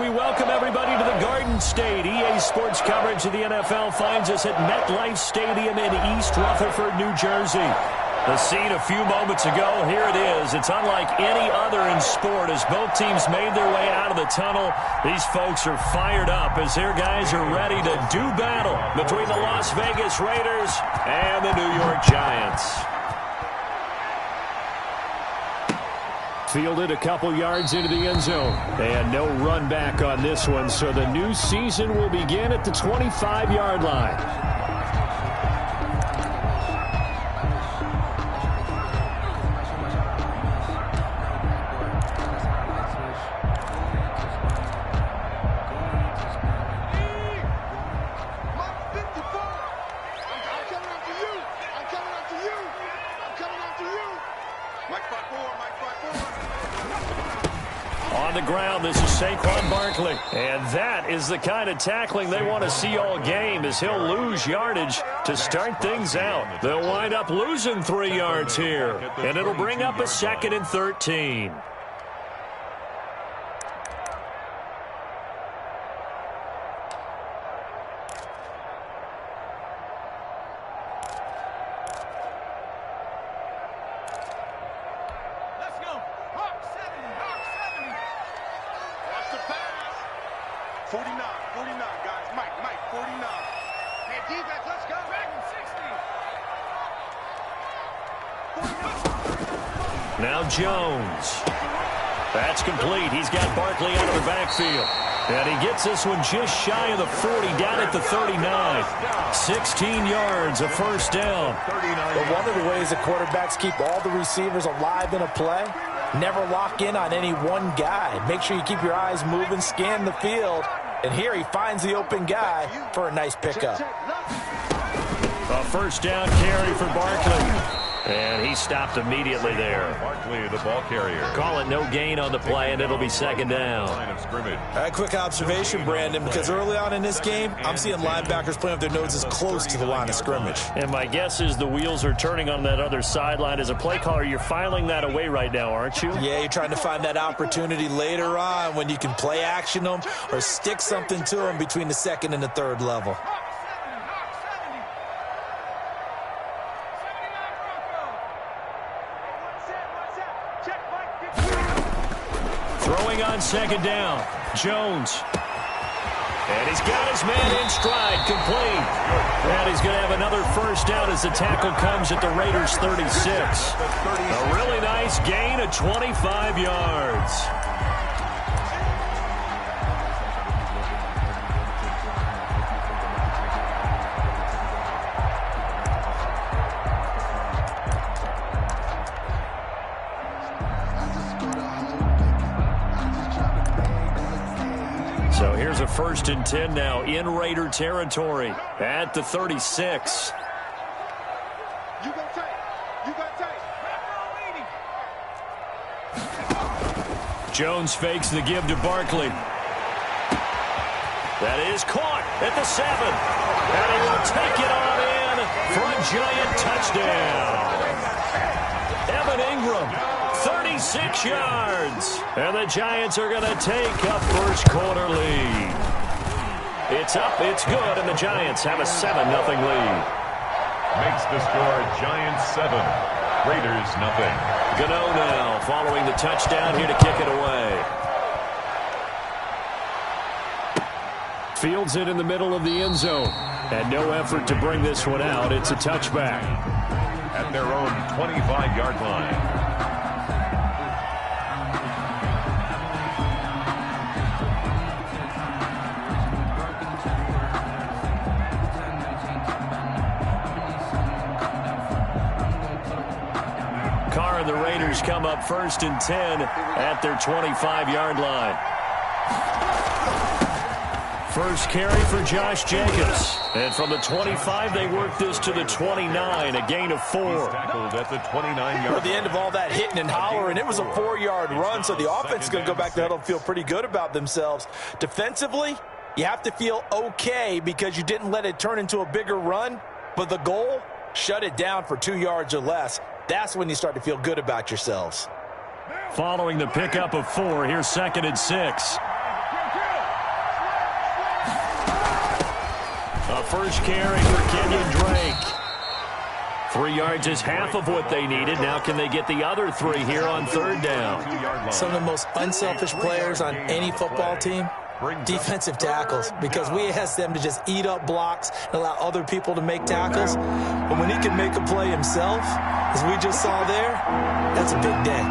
We welcome everybody to the Garden State. EA Sports coverage of the NFL finds us at MetLife Stadium in East Rutherford, New Jersey. The scene a few moments ago, here it is. It's unlike any other in sport as both teams made their way out of the tunnel. These folks are fired up as their guys are ready to do battle between the Las Vegas Raiders and the New York Giants. Fielded a couple yards into the end zone. And no run back on this one, so the new season will begin at the 25-yard line. On the ground, this is Saquon Barkley. And that is the kind of tackling they want to see all game as he'll lose yardage to start things out. They'll wind up losing 3 yards here. And it'll bring up a 2nd and 13. Now Jones. That's complete. He's got Barkley out of the backfield. And he gets this one just shy of the 40, down at the 39. 16 yards, a first down. But one of the ways that quarterbacks keep all the receivers alive in a play, never lock in on any one guy. Make sure you keep your eyes moving, scan the field. And here he finds the open guy for a nice pickup. A first down carry for Barkley. And he stopped immediately there. Barkley, the ball carrier. Call it no gain on the play, and it'll be 2nd down. A quick observation, Brandon, because early on in this game, I'm seeing linebackers playing with their noses close to the line of scrimmage. And my guess is the wheels are turning on that other sideline. As a play caller, you're filing that away right now, aren't you? Yeah, you're trying to find that opportunity later on when you can play action them or stick something to them between the 2nd and the 3rd level. Throwing on 2nd down, Jones. And he's got his man in stride, complete. And he's going to have another first down as the tackle comes at the Raiders' 36. A really nice gain of 25 yards. So here's a 1st and 10 now in Raider territory at the 36. Jones fakes the give to Barkley. That is caught at the 7. And he will take it on in for a Giant touchdown. Evan Ingram, 36 yards. And the Giants are going to take a first quarter lead. It's up, it's good, and the Giants have a 7-0 lead. Makes the score Giants 7, Raiders 0. Gano now following the touchdown here to kick it away. Fields it in the middle of the end zone. And no effort to bring this one out. It's a touchback. At their own 25-yard line. Carr and the Raiders come up 1st and 10 at their 25-yard line. First carry for Josh Jacobs. And from the 25, they work this to the 29, a gain of 4. Tackled at the 29-yard. At the end of all that hitting and hollering, it was a 4-yard run, so the offense is going to go back to huddle and feel pretty good about themselves. Defensively, you have to feel okay because you didn't let it turn into a bigger run, but the goal, shut it down for 2 yards or less. That's when you start to feel good about yourselves. Following the pickup of 4, here's 2nd and 6. first carry for Kenyon Drake. 3 yards is half of what they needed. Now can they get the other 3 here on third down? Some of the most unselfish players on any football team, defensive tackles, because we ask them to just eat up blocks and allow other people to make tackles. But when he can make a play himself, as we just saw there, that's a big day.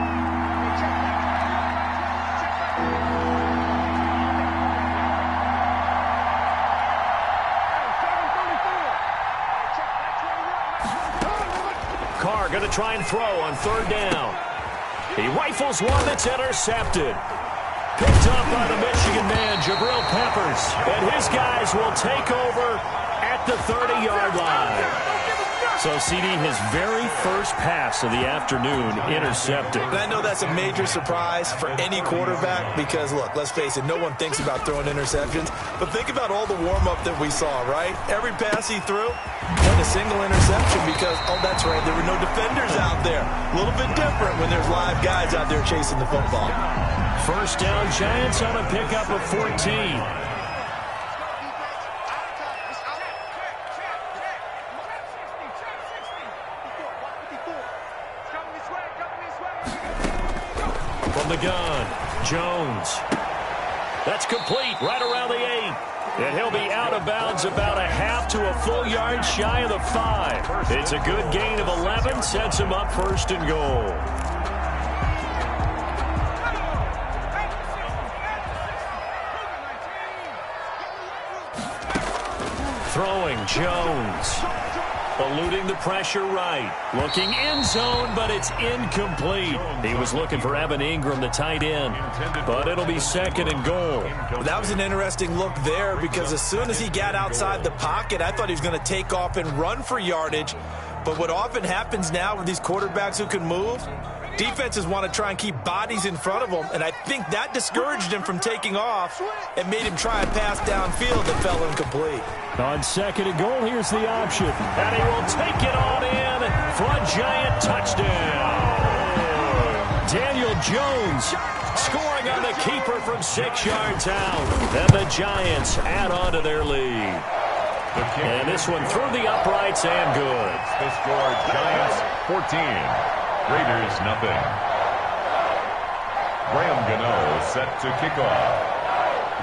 Carr going to try and throw on third down. He rifles one that's intercepted. Picked up by the Michigan man, Jabril Peppers. And his guys will take over at the 30-yard line. So, CD, his very first pass of the afternoon intercepted. And I know that's a major surprise for any quarterback because, look, let's face it, no one thinks about throwing interceptions. But think about all the warm-up that we saw, right? Every pass he threw had a single interception because, oh, that's right, there were no defenders out there. A little bit different when there's live guys out there chasing the football. First down, Giants on a pickup of 14. From the gun, Jones. That's complete right around the 8. And he'll be out of bounds about a half to a full yard shy of the 5. It's a good gain of 11, sets him up first and goal. Throwing, Jones. Eluding the pressure right. Looking end zone, but it's incomplete. He was looking for Evan Ingram, the tight end. But it'll be second and goal. Well, that was an interesting look there because as soon as he got outside the pocket, I thought he was going to take off and run for yardage. But what often happens now with these quarterbacks who can move, defenses want to try and keep bodies in front of them, and I think that discouraged him from taking off and made him try and pass downfield that fell incomplete. On second and goal, here's the option. And he will take it on in for a Giant touchdown. Daniel Jones scoring on the keeper from 6 yards out. And the Giants add on to their lead. And this one through the uprights and good. The score, Giants 14. Raiders nothing. Graham Gano set to kick off.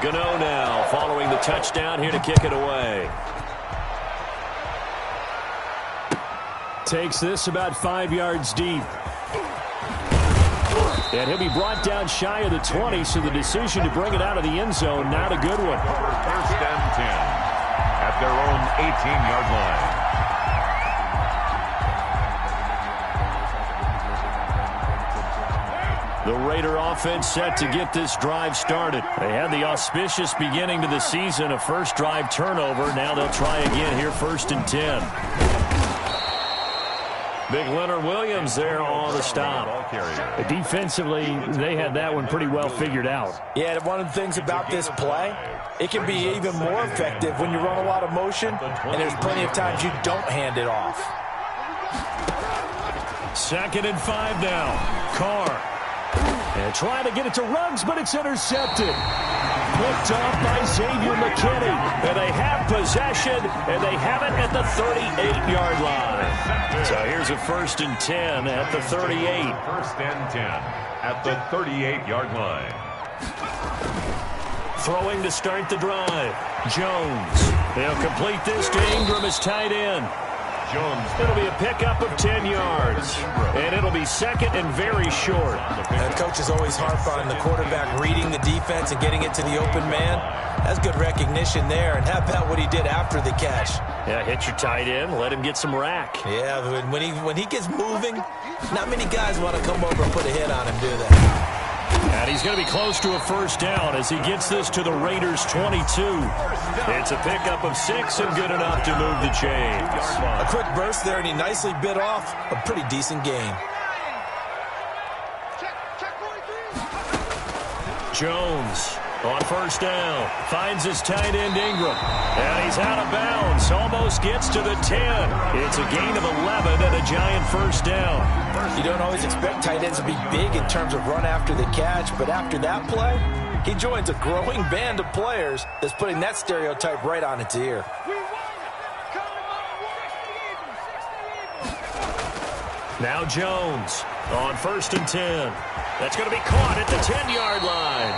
Gano now following the touchdown here to kick it away. Takes this about 5 yards deep. And he'll be brought down shy of the 20, so the decision to bring it out of the end zone, not a good one. First and 10 at their own 18-yard line. The Raider offense set to get this drive started. They had the auspicious beginning to the season, a first drive turnover. Now they'll try again here, first and 10. Big Leonard Williams there on the stop. Defensively, they had that one pretty well figured out. Yeah, one of the things about this play, it can be even more effective when you run a lot of motion, and there's plenty of times you don't hand it off. Second and 5 now. Carr. And trying to get it to Ruggs, but it's intercepted. Picked off by Xavier McKinney. And they have possession, and they have it at the 38-yard line. So here's a first and 10 at the 38. First and 10 at the 38-yard line. Throwing to start the drive. Jones. They'll complete this to Ingram as tight end. Jones. It'll be a pickup of 10 yards. And it'll be second and very short. And coaches always harp on the quarterback reading the defense and getting it to the open man. That's good recognition there. And how about what he did after the catch? Yeah, hit your tight end. Let him get some rack. Yeah, when he gets moving, not many guys want to come over and put a hit on him, do they? And he's going to be close to a first down as he gets this to the Raiders' 22. It's a pickup of 6 and good enough to move the chains. A quick burst there, and he nicely bit off a pretty decent gain. Jones on first down. Finds his tight end Ingram. And he's out of bounds. Almost gets to the 10. It's a gain of 11 and a Giant first down. You don't always expect tight ends to be big in terms of run after the catch, but after that play, he joins a growing band of players that's putting that stereotype right on its ear. Now Jones on 1st and 10. That's going to be caught at the 10-yard line.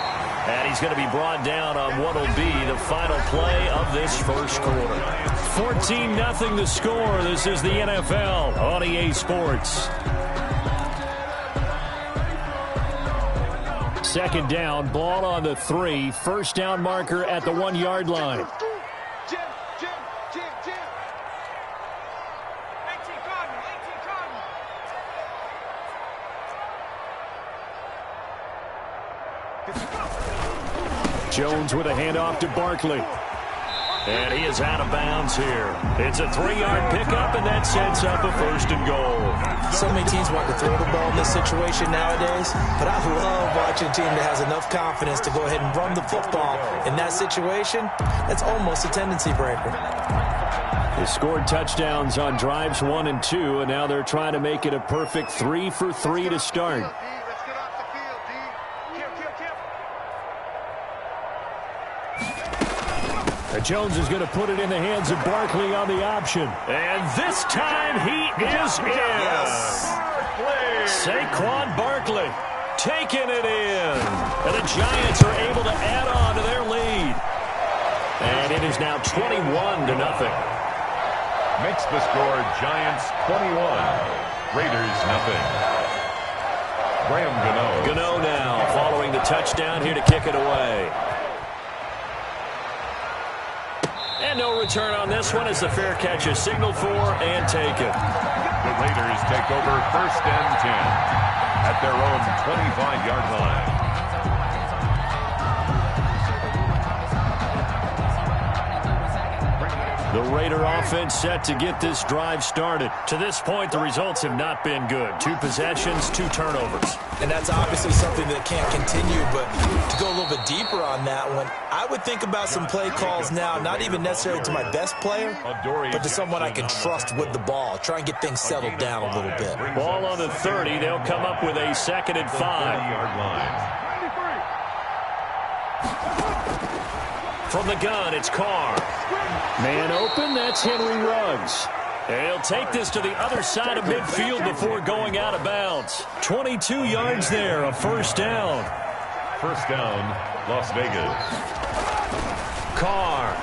And he's going to be brought down on what will be the final play of this first quarter. 14-0 the score. This is the NFL on EA Sports. Second down, ball on the 3. First down marker at the 1-yard line. Jones with a handoff to Barkley. And he is out of bounds here. It's a 3-yard pickup, and that sets up a 1st and goal. So many teams want to throw the ball in this situation nowadays, but I love watching a team that has enough confidence to go ahead and run the football. In that situation, that's almost a tendency breaker. They scored touchdowns on drives 1 and 2, and now they're trying to make it a perfect 3 for 3 to start. Jones is going to put it in the hands of Barkley on the option. And this time he is in. Saquon Barkley taking it in. And the Giants are able to add on to their lead. And it is now 21-0. Makes the score Giants 21, Raiders nothing. Graham Gano. Gano now following the touchdown here to kick it away. And no return on this one as the fair catch is signaled for and taken. The Raiders take over 1st and 10 at their own 25-yard line. The Raider offense set to get this drive started. To this point, the results have not been good. 2 possessions, 2 turnovers. And that's obviously something that can't continue, but to go a little bit deeper on that one, I would think about some play calls now, not even necessarily to my best player, but to someone I can trust with the ball. Try and get things settled down a little bit. Ball on the 30. They'll come up with a 2nd and 5. From the gun, it's Carr. Man open, that's Henry Ruggs. And he'll take this to the other side of midfield before going out of bounds. 22 yards there, a 1st down. 1st down, Las Vegas. Carr.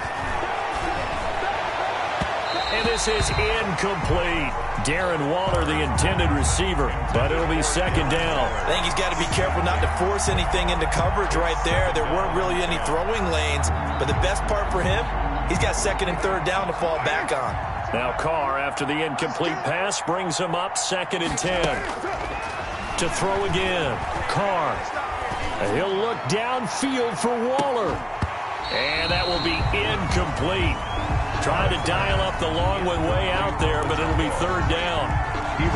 And this is incomplete. Darren Waller, the intended receiver, but it'll be 2nd down. I think he's got to be careful not to force anything into coverage right there. There weren't really any throwing lanes, but the best part for him, he's got 2nd and 3rd down to fall back on. Now Carr, after the incomplete pass, brings him up 2nd and 10. To throw again. Carr. He'll look downfield for Waller. And that will be incomplete. Trying to dial up the long way out there, but it'll be 3rd down.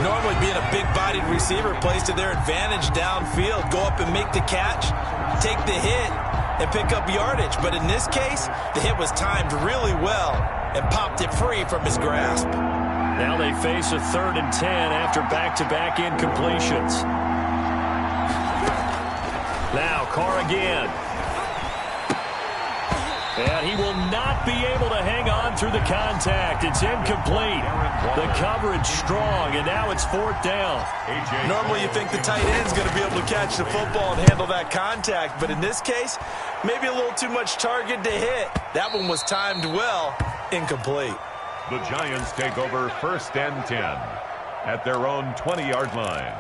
Normally being a big-bodied receiver plays to their advantage downfield. Go up and make the catch, take the hit, and pick up yardage. But in this case, the hit was timed really well and popped it free from his grasp. Now they face a 3rd and 10 after back-to-back incompletions. Now Carr again. And he will not be able to hang on through the contact. It's incomplete. The coverage strong, and now it's 4th down. Normally you think the tight end's going to be able to catch the football and handle that contact, but in this case, maybe a little too much target to hit. That one was timed well, incomplete. The Giants take over 1st and 10 at their own 20-yard line.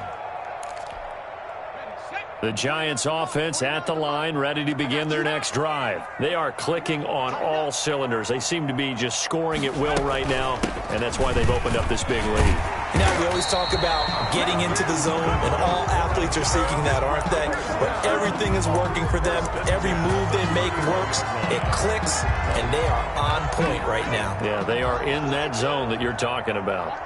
The Giants offense at the line, ready to begin their next drive. They are clicking on all cylinders. They seem to be just scoring at will right now, and that's why they've opened up this big lead. You know, we always talk about getting into the zone, and all athletes are seeking that, aren't they? But everything is working for them. Every move they make works. It clicks, and they are on point right now. Yeah, they are in that zone that you're talking about.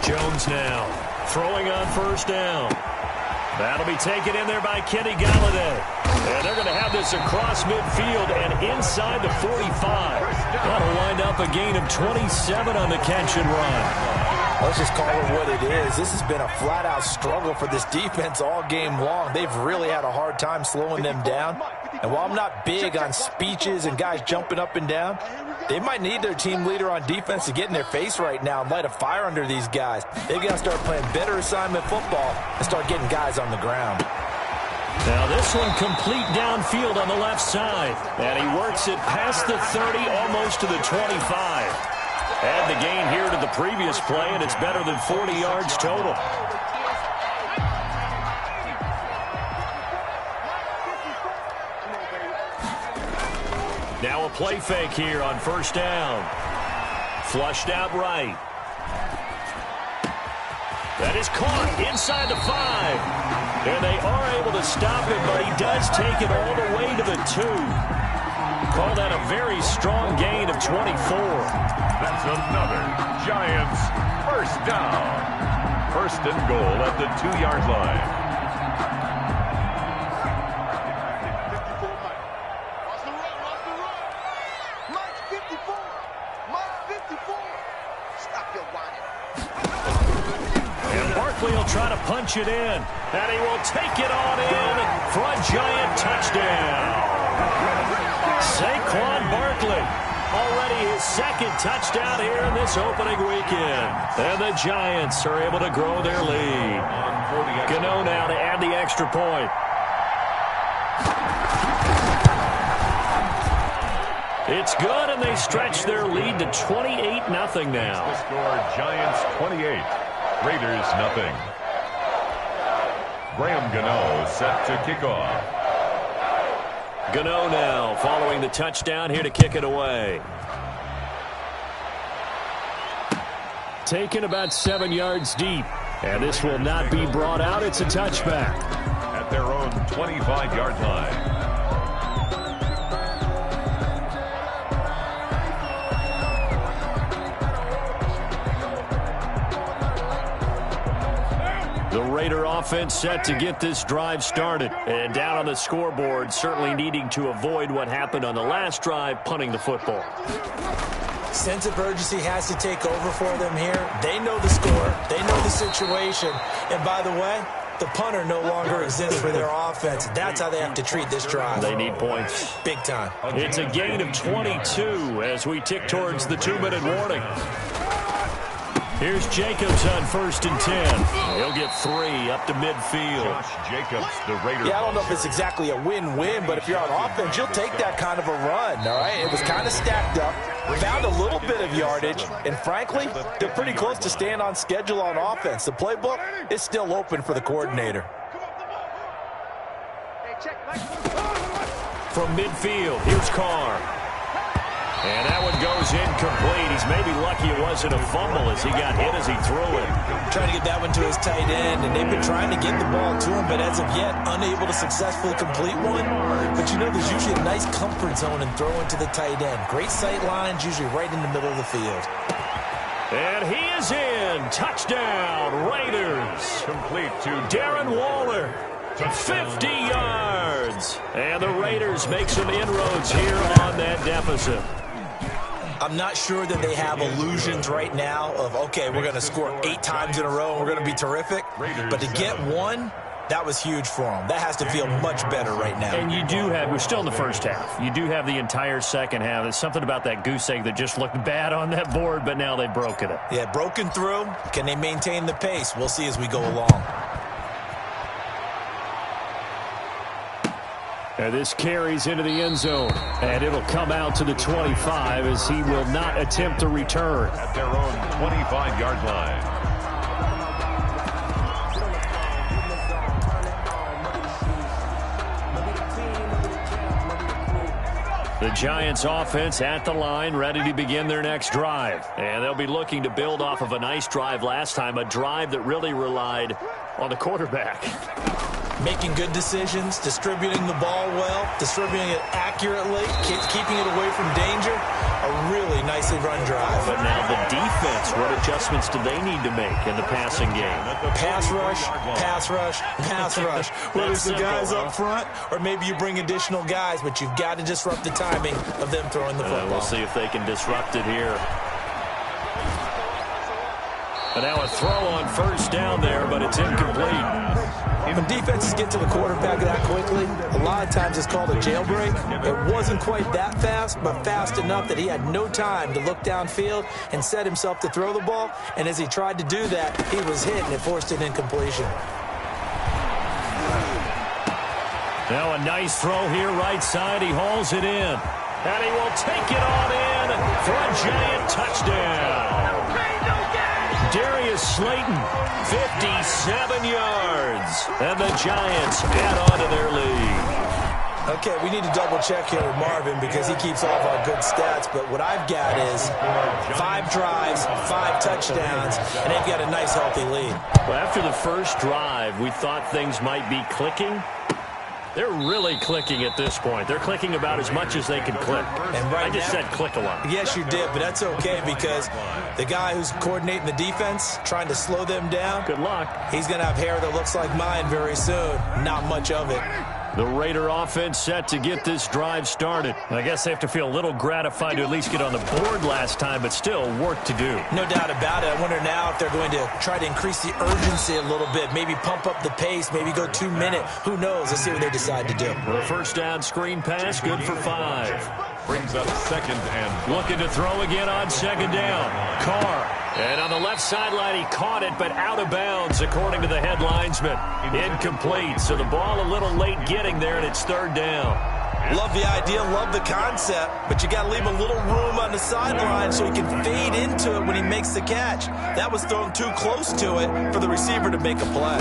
Jones now throwing on 1st down. That'll be taken in there by Kenny Galladay. And they're going to have this across midfield and inside the 45. That'll wind up a gain of 27 on the catch and run. Let's just call it what it is. This has been a flat-out struggle for this defense all game long. They've really had a hard time slowing them down. And while I'm not big on speeches and guys jumping up and down, they might need their team leader on defense to get in their face right now and light a fire under these guys. They've got to start playing better assignment football and start getting guys on the ground. Now this one complete downfield on the left side. And he works it past the 30, almost to the 25. Add the gain here to the previous play, and it's better than 40 yards total. Now a play fake here on first down. Flushed out right. That is caught inside the 5. And they are able to stop it, but he does take it all the way to the 2. Call that a very strong gain of 24. That's another Giants first down. First and goal at the 2-yard line. He'll try to punch it in, and he will take it on in for a Giant touchdown. Saquon Barkley, already his second touchdown here in this opening weekend. And the Giants are able to grow their lead. Gano now to add the extra point. It's good, and they stretch their lead to 28-0 now. The score, Giants 28. Raiders nothing. Graham Gano set to kick off. Gano now following the touchdown here to kick it away. Taken about 7 yards deep. And this will not be brought out. It's a touchback. At their own 25-yard line. The Raider offense set to get this drive started. And down on the scoreboard, certainly needing to avoid what happened on the last drive, punting the football. Sense of urgency has to take over for them here. They know the score. They know the situation. And by the way, the punter no longer exists for their offense. That's how they have to treat this drive. They need points. Big time. It's a gain of 22 as we tick towards the 2-minute warning. Here's Jacobs on 1st and 10. He'll get 3 up to midfield. Josh Jacobs, the Raider. Yeah, I don't know if it's exactly a win-win, but if you're on offense, you'll take that kind of a run, all right? It was kind of stacked up, found a little bit of yardage, and frankly, they're pretty close to staying on schedule on offense. The playbook is still open for the coordinator. From midfield, here's Carr. And that one goes incomplete. He's maybe lucky it wasn't a fumble as he got hit as he threw it. Trying to get that one to his tight end, and they've been trying to get the ball to him, but as of yet, unable to successfully complete one. But you know, there's usually a nice comfort zone in throwing to the tight end. Great sight lines, usually right in the middle of the field. And he is in. Touchdown, Raiders. Complete to Darren Waller. 50 yards. And the Raiders make some inroads here on that deficit. I'm not sure that they have illusions right now of, okay, we're going to score 8 times in a row and we're going to be terrific. But to get one, that was huge for them. That has to feel much better right now. And you do have, we're still in the first half. You do have the entire second half. There's something about that goose egg that just looked bad on that board, but now they've broken it. Yeah, broken through. Can they maintain the pace? We'll see as we go along. And this carries into the end zone. And it'll come out to the 25 as he will not attempt to return. At their own 25-yard line. The Giants offense at the line, ready to begin their next drive. And they'll be looking to build off of a nice drive last time, a drive that really relied on the quarterback. Making good decisions, distributing the ball well, distributing it accurately, keeping it away from danger. A really nicely run drive. But now the defense, what adjustments do they need to make in the passing game? Pass rush, pass rush, pass rush. Whether it's the guys up front or maybe you bring additional guys, but you've got to disrupt the timing of them throwing the football. We'll see if they can disrupt it here. And now a throw on first down there, but it's incomplete. When defenses get to the quarterback that quickly, a lot of times it's called a jailbreak. It wasn't quite that fast, but fast enough that he had no time to look downfield and set himself to throw the ball. And as he tried to do that, he was hit, and it forced an incompletion. Now a nice throw here right side. He hauls it in. And he will take it on in for a Giant touchdown. Darius Slayton, 57 yards. And the Giants add on to their lead. Okay, we need to double-check here with Marvin because he keeps all of our good stats. But what I've got is 5 drives, 5 touchdowns, and they've got a nice, healthy lead. Well, after the first drive, we thought things might be clicking. They're really clicking at this point. They're clicking about as much as they can click. And right I just said click a lot. Yes, you did, but that's okay because the guy who's coordinating the defense, trying to slow them down, good luck. He's going to have hair that looks like mine very soon. Not much of it. The Raider offense set to get this drive started. I guess they have to feel a little gratified to at least get on the board last time, but still work to do. No doubt about it. I wonder now if they're going to try to increase the urgency a little bit, maybe pump up the pace, maybe go 2-minute. Who knows? Let's see what they decide to do. For a first down screen pass, good for 5. Brings up 2nd and looking to throw again on 2nd down. Carr. And on the left sideline, he caught it, but out of bounds, according to the head linesman. Incomplete, so the ball a little late getting there, and it's 3rd down. Love the idea, love the concept, but you got to leave a little room on the sideline so he can fade into it when he makes the catch. That was thrown too close to it for the receiver to make a play.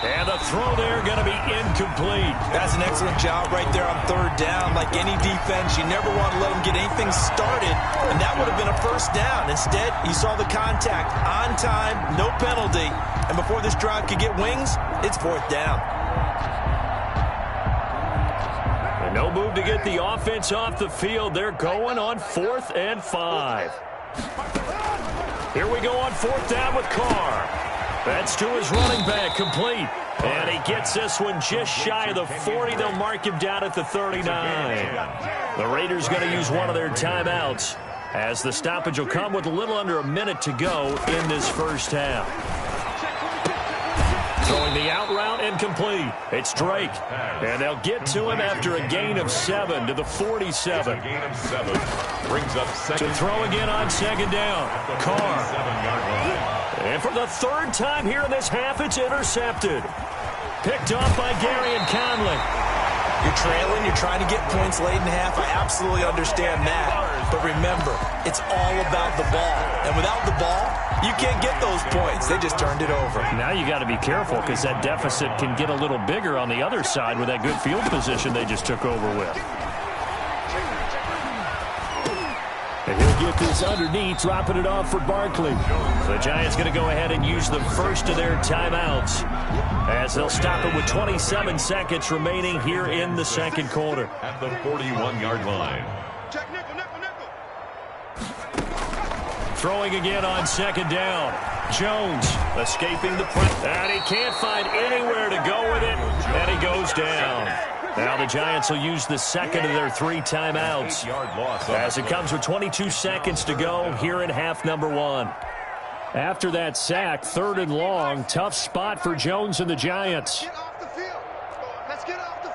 And the throw there going to be incomplete. That's an excellent job right there on 3rd down. Like any defense, you never want to let them get anything started, and that would have been a first down. Instead, you saw the contact on time, no penalty, and before this drive could get wings, it's 4th down. And no move to get the offense off the field. They're going on 4th and 5. Here we go on 4th down with Carr. That's to his running back, complete. And he gets this one just shy of the 40. They'll mark him down at the 39. The Raiders going to use one of their timeouts as the stoppage will come with a little under a minute to go in this first half. Throwing the out route incomplete. It's Drake. And they'll get to him after a gain of 7 to the 47. gain of 7. Brings up 2nd. To throw again on 2nd down. Carr. 7-yard line. And for the 3rd time here in this half, it's intercepted. Picked off by Garyon Conley. You're trailing, you're trying to get points late in the half. I absolutely understand that. But remember, it's all about the ball. And without the ball, you can't get those points. They just turned it over. Now you got to be careful because that deficit can get a little bigger on the other side with that good field position they just took over with. And he'll get this underneath, dropping it off for Barkley. The Giants going to go ahead and use the first of their timeouts as they'll stop it with 27 seconds remaining here in the 2nd quarter. At the 41-yard line. Throwing again on 2nd down. Jones escaping the press. And he can't find anywhere to go with it. And he goes down. Now the Giants will use the 2nd of their 3 timeouts as it comes with 22 seconds to go here in half number 1. After that sack, 3rd and long, tough spot for Jones and the Giants. Get off the field. Let's get off the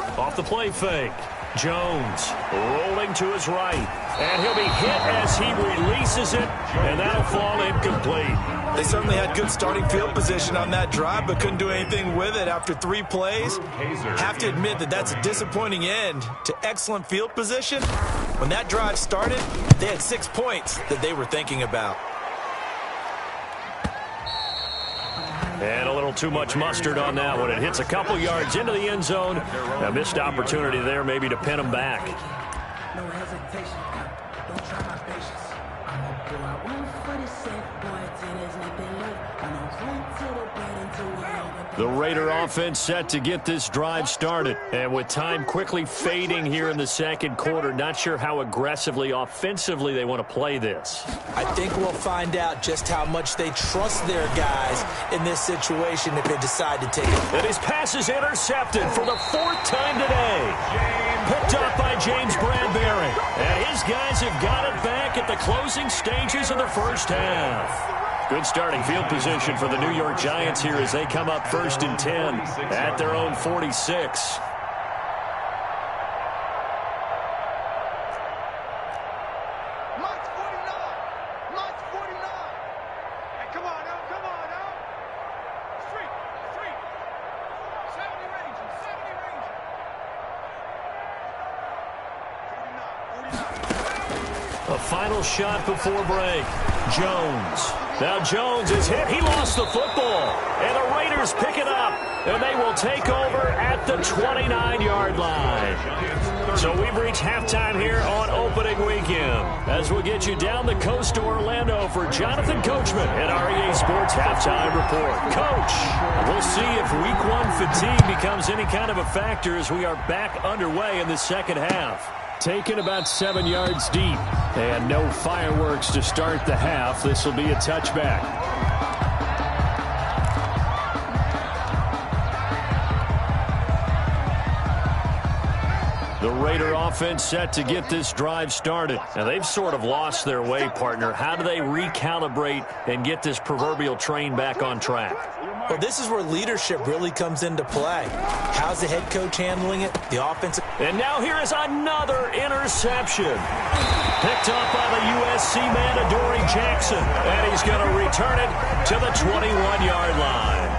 field. Off the play fake. Jones rolling to his right. And he'll be hit as he releases it, and that'll fall incomplete. They certainly had good starting field position on that drive, but couldn't do anything with it after 3 plays. Have to admit that that's a disappointing end to excellent field position. When that drive started, they had 6 points that they were thinking about. And a little too much mustard on that one. It hits a couple yards into the end zone. A missed opportunity there maybe to pin him back. No hesitation. Don't try my patience. I'ma go out 147, boy, and there's nothing left. I'ma run to the bed until I The Raider offense set to get this drive started. And with time quickly fading here in the 2nd quarter, not sure how aggressively, offensively they want to play this. I think we'll find out just how much they trust their guys in this situation if they decide to take it. And his pass is intercepted for the 4th time today. Picked up by James Bradbury. And his guys have got it back at the closing stages of the first half. Good starting field position for the New York Giants here as they come up 1st and 10 at their own 46. A final shot before break. Jones. Now Jones is hit. He lost the football. And the Raiders pick it up. And they will take over at the 29-yard line. So we've reached halftime here on opening weekend. As we'll get you down the coast to Orlando for Jonathan Coachman at REA Sports Halftime Report. Coach, we'll see if Week 1 fatigue becomes any kind of a factor as we are back underway in the second half. Taken about 7 yards deep. And no fireworks to start the half. This will be a touchback. The Raider offense set to get this drive started. Now, they've sort of lost their way, partner. How do they recalibrate and get this proverbial train back on track? Well, this is where leadership really comes into play. How's the head coach handling it? The offense. And now here is another interception. Picked up by the USC man, Adoree Jackson. And he's going to return it to the 21-yard line.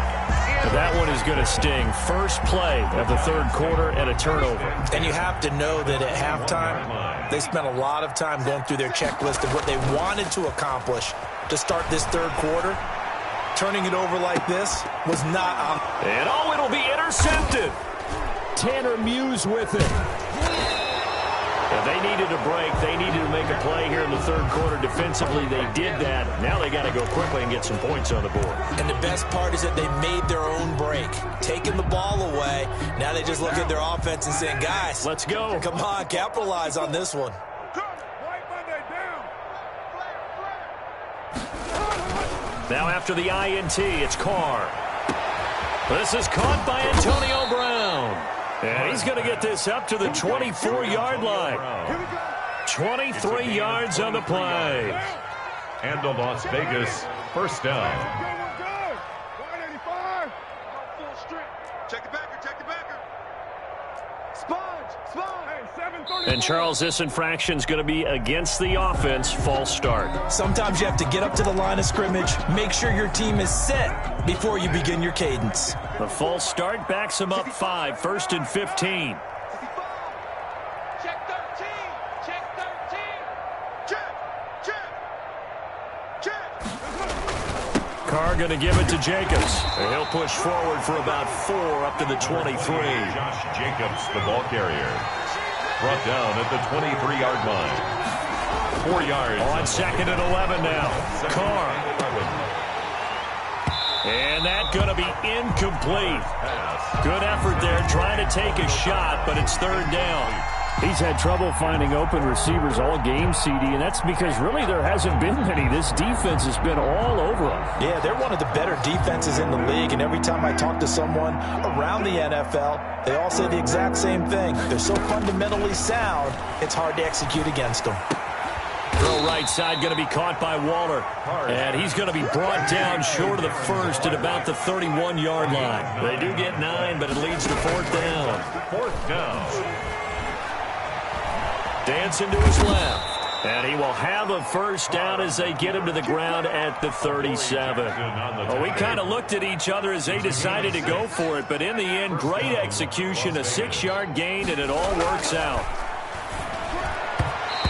That one is going to sting. First play of the third quarter and a turnover. And you have to know that at halftime, they spent a lot of time going through their checklist of what they wanted to accomplish to start this third quarter. Turning it over like this was not on. And oh, it'll be intercepted. Tanner Muse with it. If they needed a break, they needed to make a play here in the third quarter. Defensively, they did that. Now they got to go quickly and get some points on the board. And the best part is that they made their own break. Taking the ball away. Now they just look at their offense and saying, guys, let's go. Come on, capitalize on this one. Now after the INT, it's Carr. This is caught by Antonio Brown. And he's going to get this up to the 24-yard line. 23 yards on the play. And the Las Vegas first down. Check the backer, check the backer. Sponge. And Charles, this infraction's going to be against the offense. False start. Sometimes you have to get up to the line of scrimmage, make sure your team is set before you begin your cadence. The false start backs him up 5, 1st and 15. Check 13. Check 13. Check. Carr going to give it to Jacobs. And he'll push forward for about 4 up to the 23. Josh Jacobs, the ball carrier. Brought down at the 23-yard line. 4 yards. On 2nd and 11 now. Carr. And that's going to be incomplete. Good effort there trying to take a shot, but it's third down. He's had trouble finding open receivers all game, CD, and that's because really there hasn't been many. This defense has been all over them. Yeah, they're one of the better defenses in the league, and every time I talk to someone around the NFL, they all say the exact same thing. They're so fundamentally sound, it's hard to execute against them. Throw right side going to be caught by Waller. And he's going to be brought down short of the first at about the 31-yard line. They do get 9, but it leads to 4th down. 4th down. Dancing to his left. And he will have a first down as they get him to the ground at the 37. Well, we kind of looked at each other as they decided to go for it. But in the end, great execution, a 6-yard gain, and it all works out.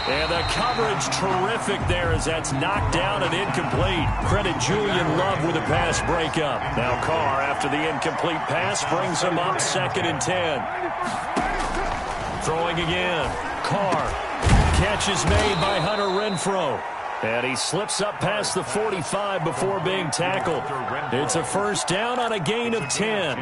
And the coverage terrific there as that's knocked down and incomplete. Credit Julian Love with a pass breakup. Now Carr, after the incomplete pass, brings him up 2nd and 10. Throwing again. Carr. Catch is made by Hunter Renfrow. And he slips up past the 45 before being tackled. It's a first down on a gain of 10.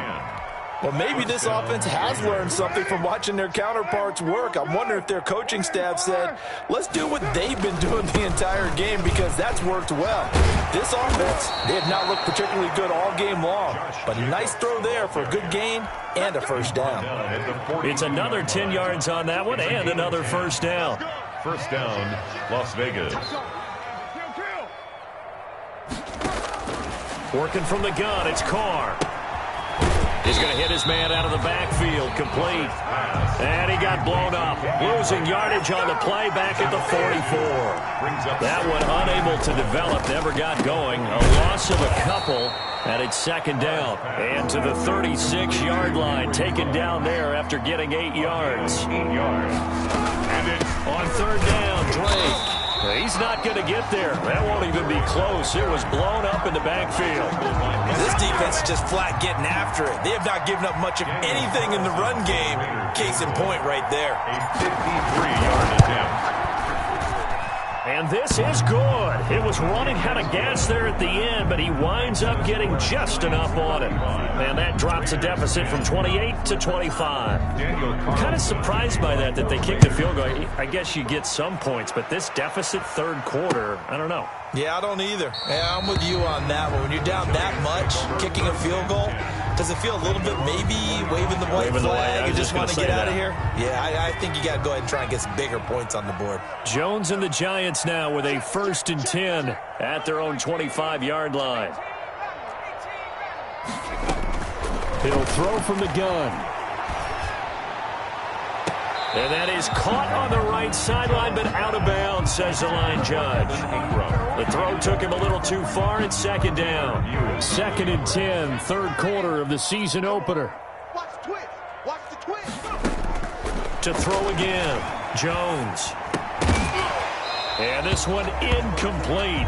Well, maybe this offense has learned something from watching their counterparts work. I'm wondering if their coaching staff said, let's do what they've been doing the entire game, because that's worked well. This offense, they have not looked particularly good all game long, but a nice throw there for a good gain and a first down. It's another 10 yards on that one and another first down. First down, Las Vegas. Working from the gun, it's Carr. He's going to hit his man out of the backfield, complete. And he got blown up. Losing yardage on the play back at the 44. That one unable to develop, never got going. A loss of a couple, and it's second down. And to the 36-yard line, taken down there after getting 8 yards. 8 yards. And it's on third down, Drake. He's not going to get there. That won't even be close. It was blown up in the backfield. This defense is just flat getting after it. They have not given up much of anything in the run game. Case in point right there. a 53-yard attempt. And this is good. It was running out of gas there at the end, but he winds up getting just enough on it. And that drops a deficit from 28 to 25. I'm kind of surprised by that they kicked the field goal. I guess you get some points, but this deficit third quarter, I don't know. Yeah, I don't either. Yeah, I'm with you on that one. When you're down that much, kicking a field goal, does it feel a little bit maybe waving the white flag? You just want to get out of here? Yeah, I think you got to go ahead and try and get some bigger points on the board. Jones and the Giants now with a 1st and 10 at their own 25-yard line. He'll throw from the gun. And that is caught on the right sideline, but out of bounds, says the line judge. The throw took him a little too far. It's second down. 2nd and 10, third quarter of the season opener. Watch the twist. Watch the twist. To throw again, Jones. And this one incomplete.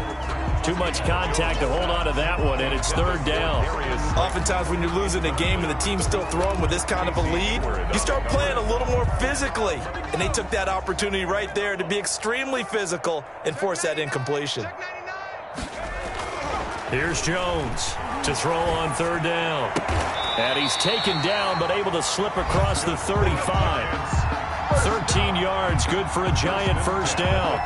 Too much contact to hold on to that one, and it's third down. Oftentimes when you're losing a game and the team's still throwing with this kind of a lead, you start playing a little more physically. And they took that opportunity right there to be extremely physical and force that incompletion. Here's Jones to throw on third down. And he's taken down but able to slip across the 35. 13 yards, good for a Giant first down.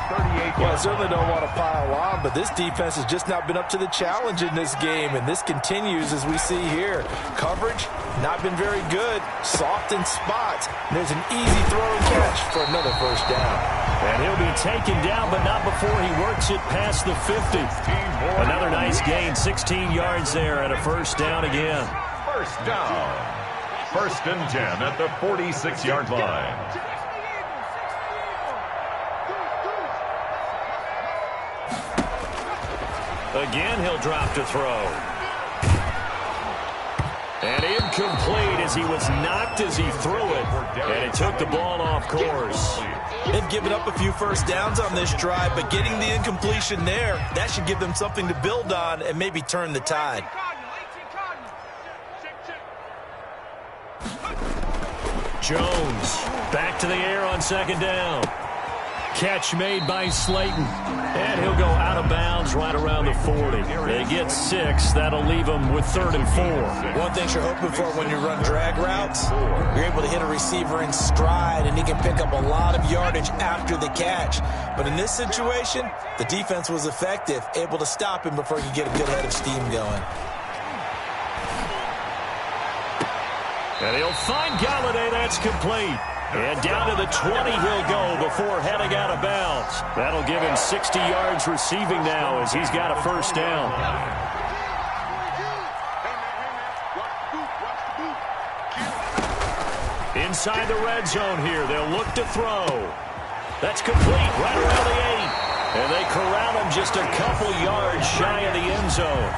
Well, I certainly don't want to pile on, but this defense has just not been up to the challenge in this game, and this continues as we see here. Coverage, not been very good. Soft in spots. There's an easy throw and catch for another first down. And he'll be taken down, but not before he works it past the 50. Another nice gain, 16 yards there, and a first down again. First down. 1st and 10 at the 46-yard line. Again, he'll drop to throw. And incomplete as he was knocked as he threw it. And it took the ball off course. They've given up a few first downs on this drive, but getting the incompletion there, that should give them something to build on and maybe turn the tide. Jones back to the air on second down. Catch made by Slayton. And he'll go out of bounds right around the 40. They get 6. That'll leave them with 3rd and 4. One thing you're hoping for when you run drag routes, you're able to hit a receiver in stride, and he can pick up a lot of yardage after the catch. But in this situation, the defense was effective, able to stop him before he could get a good head of steam going. And he'll find Galladay. That's complete. And down to the 20 he'll go before heading out of bounds. That'll give him 60 yards receiving now as he's got a first down. Inside the red zone here. They'll look to throw. That's complete right around the 8. And they corral him just a couple yards shy of the end zone.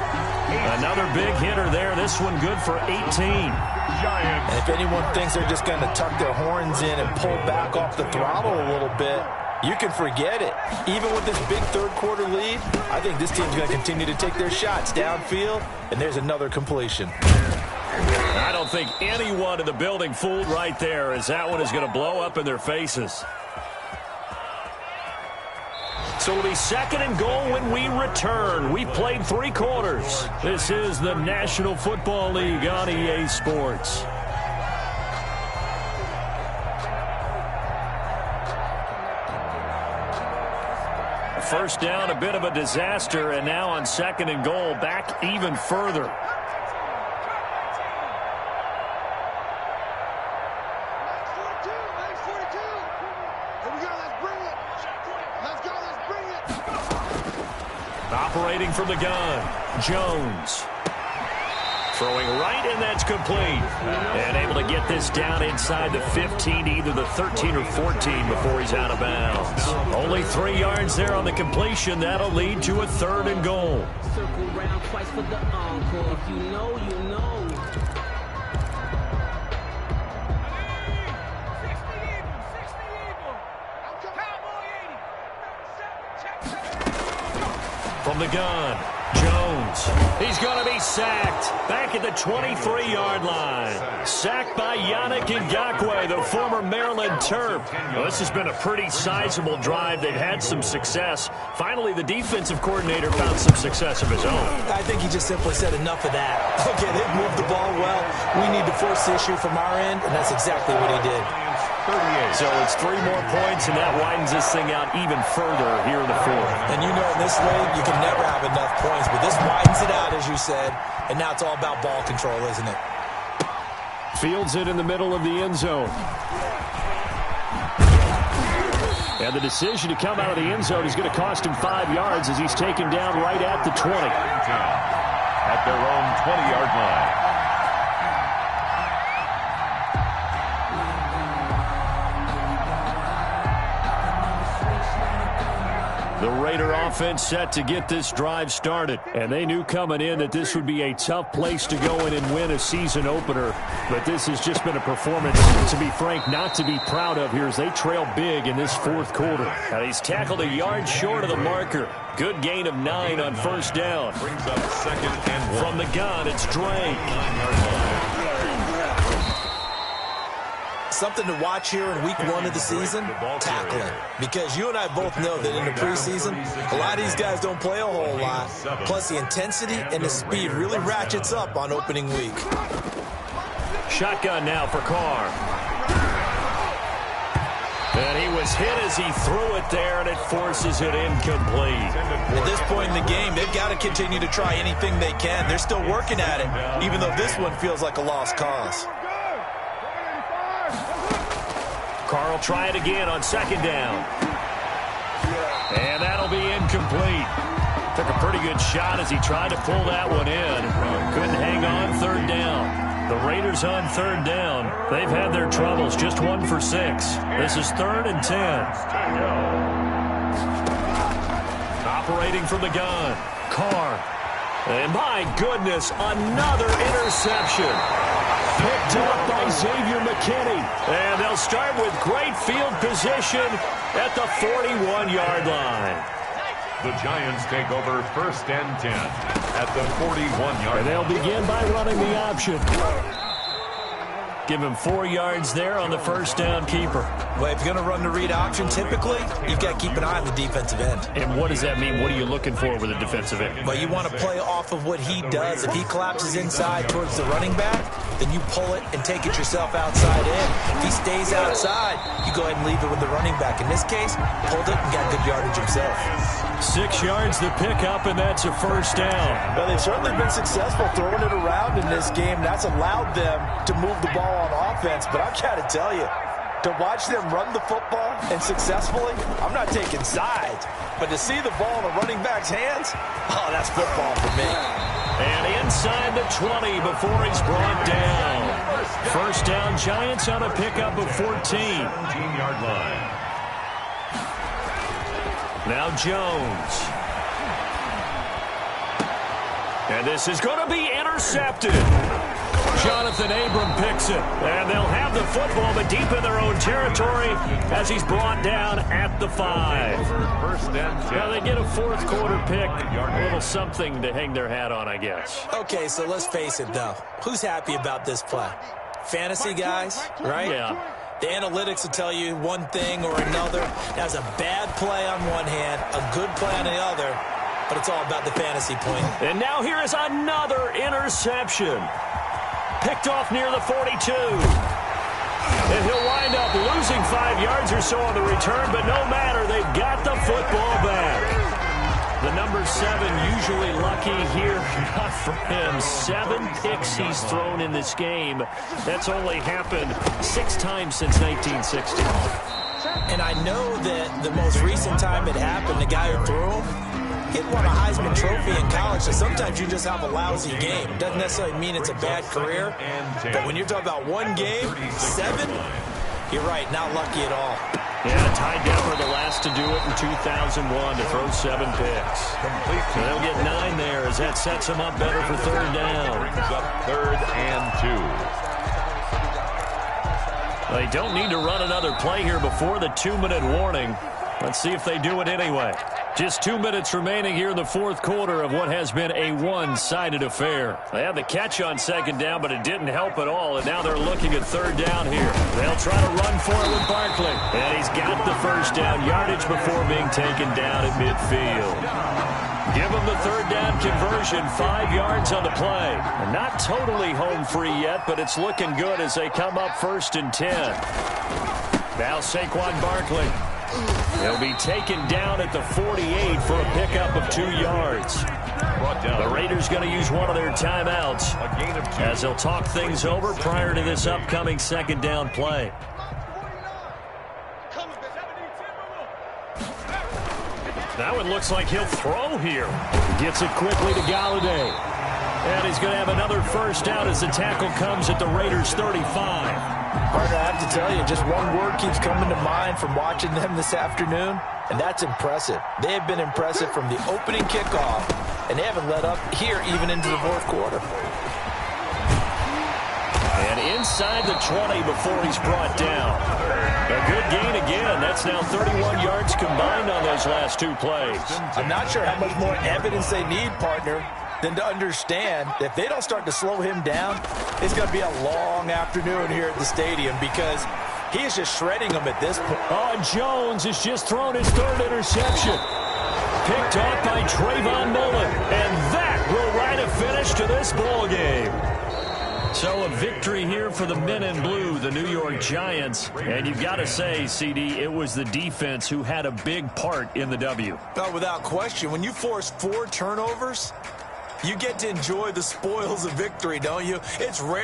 Another big hitter there. This one good for 18. And if anyone thinks they're just going to tuck their horns in and pull back off the throttle a little bit, you can forget it. Even with this big third quarter lead, I think this team's going to continue to take their shots downfield, and there's another completion. I don't think anyone in the building fooled right there, as that one is going to blow up in their faces. So it'll be 2nd and goal when we return. We played 3 quarters. This is the National Football League on EA Sports. first down, a bit of a disaster, and now on 2nd and goal, back even further. Operating from the gun, Jones. Throwing right, and that's complete. And able to get this down inside the 15, either the 13 or 14 before he's out of bounds. Only 3 yards there on the completion. That'll lead to a 3rd and goal. Circle round twice for the encore. If you know, you know. From the gun, Jones. He's going to be sacked. Back at the 23-yard line. Sacked by Yannick Ngakoue, the former Maryland Terp. Well, this has been a pretty sizable drive. They've had some success. Finally, the defensive coordinator found some success of his own. I think he just simply said enough of that. Okay, they've moved the ball well. We need to force the issue from our end, and that's exactly what he did. 38. So it's 3 more points, and that widens this thing out even further here in the 4th. And you know in this league, you can never have enough points, but this widens it out, as you said, and now it's all about ball control, isn't it? Fields it in the middle of the end zone. And the decision to come out of the end zone is going to cost him 5 yards as he's taken down right at the 20. At their own 20-yard line. The Raider offense set to get this drive started. And they knew coming in that this would be a tough place to go in and win a season opener. But this has just been a performance, to be frank, not to be proud of here as they trail big in this 4th quarter. And he's tackled a yard short of the marker. Good gain of 9 on 1st down. Brings up 2nd and 1. From the gun, it's Drake. Something to watch here in week 1 of the season, tackling. Because you and I both know that in the preseason, a lot of these guys don't play a whole lot. Plus the intensity and the speed really ratchets up on opening week. Shotgun now for Carr. And he was hit as he threw it there, and it forces it incomplete. At this point in the game, they've got to continue to try anything they can. They're still working at it, even though this one feels like a lost cause. Carr will try it again on 2nd down. And that'll be incomplete. Took a pretty good shot as he tried to pull that one in. Couldn't hang on 3rd down. The Raiders on 3rd down. They've had their troubles. Just 1 for 6. This is 3rd and 10. Operating from the gun. Carr. And my goodness, another interception. Picked up by Xavier McKinney. And they'll start with great field position at the 41-yard line. The Giants take over 1st and 10 at the 41-yard line. And they'll begin by running the option. Give him 4 yards there on the 1st down keeper. Well, if you're going to run the read option, typically, you've got to keep an eye on the defensive end. And what does that mean? What are you looking for with a defensive end? Well, you want to play off of what he does. If he collapses inside towards the running back, then you pull it and take it yourself outside in. If he stays outside, you go ahead and leave it with the running back. In this case, pulled it and got good yardage himself. 6 yards to pick up, and that's a 1st down. Well, they've certainly been successful throwing it around in this game. That's allowed them to move the ball on offense. But I've got to tell you, to watch them run the football and successfully, I'm not taking sides. But to see the ball in a running back's hands, oh, that's football for me. And inside the 20 before he's brought down. 1st down, Giants on a pickup of 14. 17-yard line. Now Jones. And this is going to be intercepted. Jonathan Abram picks it. And they'll have the football, but deep in their own territory as he's brought down at the 5. 1st and 10. Now they get a 4th quarter pick. A little something to hang their hat on, I guess. Okay, so let's face it, though. Who's happy about this play? Fantasy guys, right? Yeah. The analytics will tell you one thing or another. That's a bad play on one hand, a good play on the other, but it's all about the fantasy point. And now here is another interception. Picked off near the 42. And he'll wind up losing 5 yards or so on the return, but no matter, they've got the football back. The number 7 usually lucky here, not for him. 7 picks he's thrown in this game. That's only happened 6 times since 1960. And I know that the most recent time it happened, the guy who threw him, he won a Heisman Trophy in college, so sometimes you just have a lousy game. It doesn't necessarily mean it's a bad career, but when you're talking about one game, 7, you're right, not lucky at all. Yeah, Ty Detmer, the last to do it in 2001, to throw 7 picks. So they'll get 9 there as that sets them up better for third down. Brings up 3rd and 2. They don't need to run another play here before the 2-minute warning. Let's see if they do it anyway. Just 2 minutes remaining here in the 4th quarter of what has been a one-sided affair. They had the catch on 2nd down, but it didn't help at all, and now they're looking at 3rd down here. They'll try to run for it with Barkley. And he's got the 1st down yardage before being taken down at midfield. Give them the 3rd down conversion, 5 yards on the play. And not totally home free yet, but it's looking good as they come up 1st and 10. Now Saquon Barkley. He'll be taken down at the 48 for a pickup of 2 yards. The Raiders going to use one of their timeouts as they'll talk things over prior to this upcoming 2nd down play. That one looks like he'll throw here. Gets it quickly to Galladay. And he's going to have another 1st down as the tackle comes at the Raiders' 35. Partner, I have to tell you, just one word keeps coming to mind from watching them this afternoon, and that's impressive. They have been impressive from the opening kickoff, and they haven't let up here even into the 4th quarter. And inside the 20 before he's brought down. A good gain again. That's now 31 yards combined on those last 2 plays. I'm not sure how much more evidence they need, partner, than to understand that if they don't start to slow him down, it's going to be a long afternoon here at the stadium because he is just shredding them at this point. Oh, and Jones has just thrown his 3rd interception. Picked off by Trayvon Mullen. And that will write a finish to this ball game. So a victory here for the men in blue, the New York Giants. And you've got to say, CD, it was the defense who had a big part in the W. Oh, without question. When you force 4 turnovers, you get to enjoy the spoils of victory, don't you? It's rare.